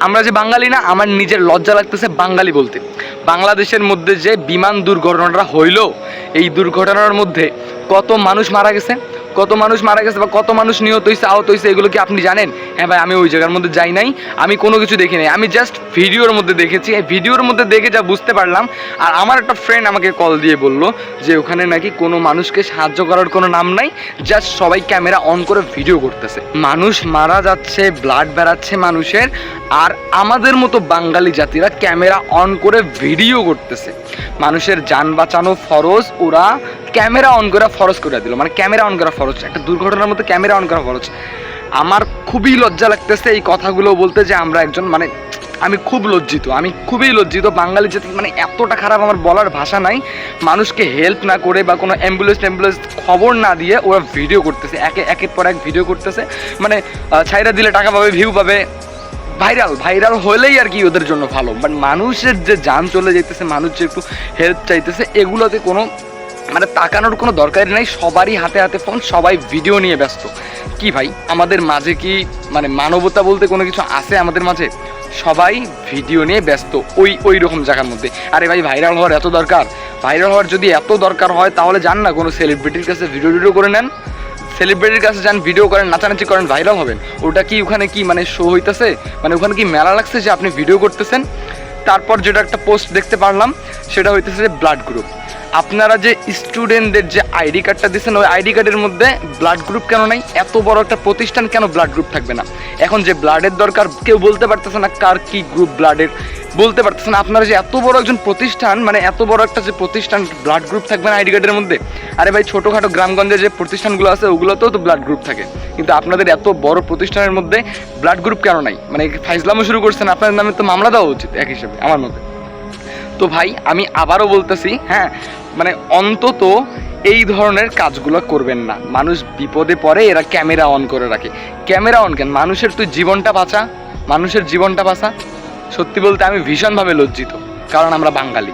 আমরা যে বাঙালি না, আমার নিজের লজ্জা লাগতেছে বাঙালি বলতে। বাংলাদেশের মধ্যে যে বিমান দুর্ঘটনাটা হইলো, এই দুর্ঘটনার মধ্যে কত মানুষ মারা গেছে, কত মানুষ মারা গেছে বা কত মানুষ নিহত হয়েছে, আহত হয়েছে, এগুলো কি আপনি জানেন? হ্যাঁ ভাই, আমি ওই জায়গার মধ্যে যাই নাই, আমি কোনো কিছু দেখি নাই, আমি জাস্ট ভিডিওর মধ্যে দেখেছি। এই ভিডিওর মধ্যে দেখে যা বুঝতে পারলাম, আর আমার একটা ফ্রেন্ড আমাকে কল দিয়ে বলল যে ওখানে নাকি কোনো মানুষকে সাহায্য করার কোনো নাম নাই, জাস্ট সবাই ক্যামেরা অন করে ভিডিও করতেছে। মানুষ মারা যাচ্ছে, ব্লাড বেরাচ্ছে মানুষের, আর আমাদের মতো বাঙালি জাতিরা ক্যামেরা অন করে ভিডিও করতেছে। মানুষের যান বাঁচানো ফরজ, ওরা ক্যামেরা অন করা ফরজ করে দিল। মানে ক্যামেরা অন করা ফরজ, একটা দুর্ঘটনার মধ্যে ক্যামেরা অন করা ফরজ। আমার খুবই লজ্জা লাগতেছে এই কথাগুলো বলতে, যে আমরা একজন মানে আমি খুব লজ্জিত, আমি খুবই লজ্জিত বাঙালি জাতি। মানে এতটা খারাপ আমার বলার ভাষা নাই। মানুষকে হেল্প না করে বা কোনো অ্যাম্বুলেন্স খবর না দিয়ে ওরা ভিডিও করতেছে, একের পর এক ভিডিও করতেছে। মানে ছাইরা দিলে টাকা পাবে, ভিউ পাবে, ভাইরাল হলেই আর কি ওদের জন্য ভালো। বাট মানুষের যে যান চলে যেতেছে, মানুষ যে একটু হেল্প চাইতেছে, এগুলোতে কোনো মানে তাকানোর কোনো দরকারই নাই। সবারই হাতে হাতে ফোন, সবাই ভিডিও নিয়ে ব্যস্ত। কি ভাই, আমাদের মাঝে কি মানে মানবতা বলতে কোনো কিছু আছে আমাদের মাঝে? সবাই ভিডিও নিয়ে ব্যস্ত ওই রকম জায়গার মধ্যে। আরে ভাই, ভাইরাল হওয়ার এত দরকার? ভাইরাল হওয়ার যদি এত দরকার হয়, তাহলে যান না কোনো সেলিব্রিটির কাছে ভিডিও করে নেন, সেলিব্রিটির কাছে যান, ভিডিও করেন, নাচানাচি করেন, ভাইরাল হবেন। ওটা কি ওখানে কি মানে শো হইতেছে? মানে ওখানে কি মেলা লাগছে যে আপনি ভিডিও করতেছেন? তারপর যেটা একটা পোস্ট দেখতে পারলাম, সেটা হইতেছে যে ব্লাড গ্রুপ। আপনারা যে স্টুডেন্টদের যে আইডি কার্ডটা দিচ্ছেন, ওই আইডি কার্ডের মধ্যে ব্লাড গ্রুপ কেন নাই? এত বড় একটা প্রতিষ্ঠান, কেন ব্লাড গ্রুপ থাকবে না? এখন যে ব্লাডের দরকার, কেউ বলতে পারতেছে না কার কি গ্রুপ ব্লাডের, বলতে পারতেছে না। আপনারা যে এত বড় একজন প্রতিষ্ঠান, মানে এত বড় একটা যে প্রতিষ্ঠান, ব্লাড গ্রুপ থাকবে না আইডি কার্ডের মধ্যে? আরে ভাই, ছোটোখাটো গ্রামগঞ্জের যে প্রতিষ্ঠানগুলো আছে, ওগুলোতেও তো ব্লাড গ্রুপ থাকে, কিন্তু আপনাদের এত বড় প্রতিষ্ঠানের মধ্যে ব্লাড গ্রুপ কেন নাই? মানে ফাইজলামও শুরু করছেন, আপনাদের নামে তো মামলা দেওয়া উচিত এক হিসেবে আমার মতে। তো ভাই, আমি আবারও বলতেছি, হ্যাঁ, মানে অন্তত এই ধরনের কাজগুলো করবেন না। মানুষ বিপদে পড়ে, এরা ক্যামেরা অন করে রাখে। ক্যামেরা অন কেন? মানুষের তুই জীবনটা বাঁচা, মানুষের জীবনটা বাঁচা। সত্যি বলতে আমি ভীষণভাবে লজ্জিত, কারণ আমরা বাঙালি।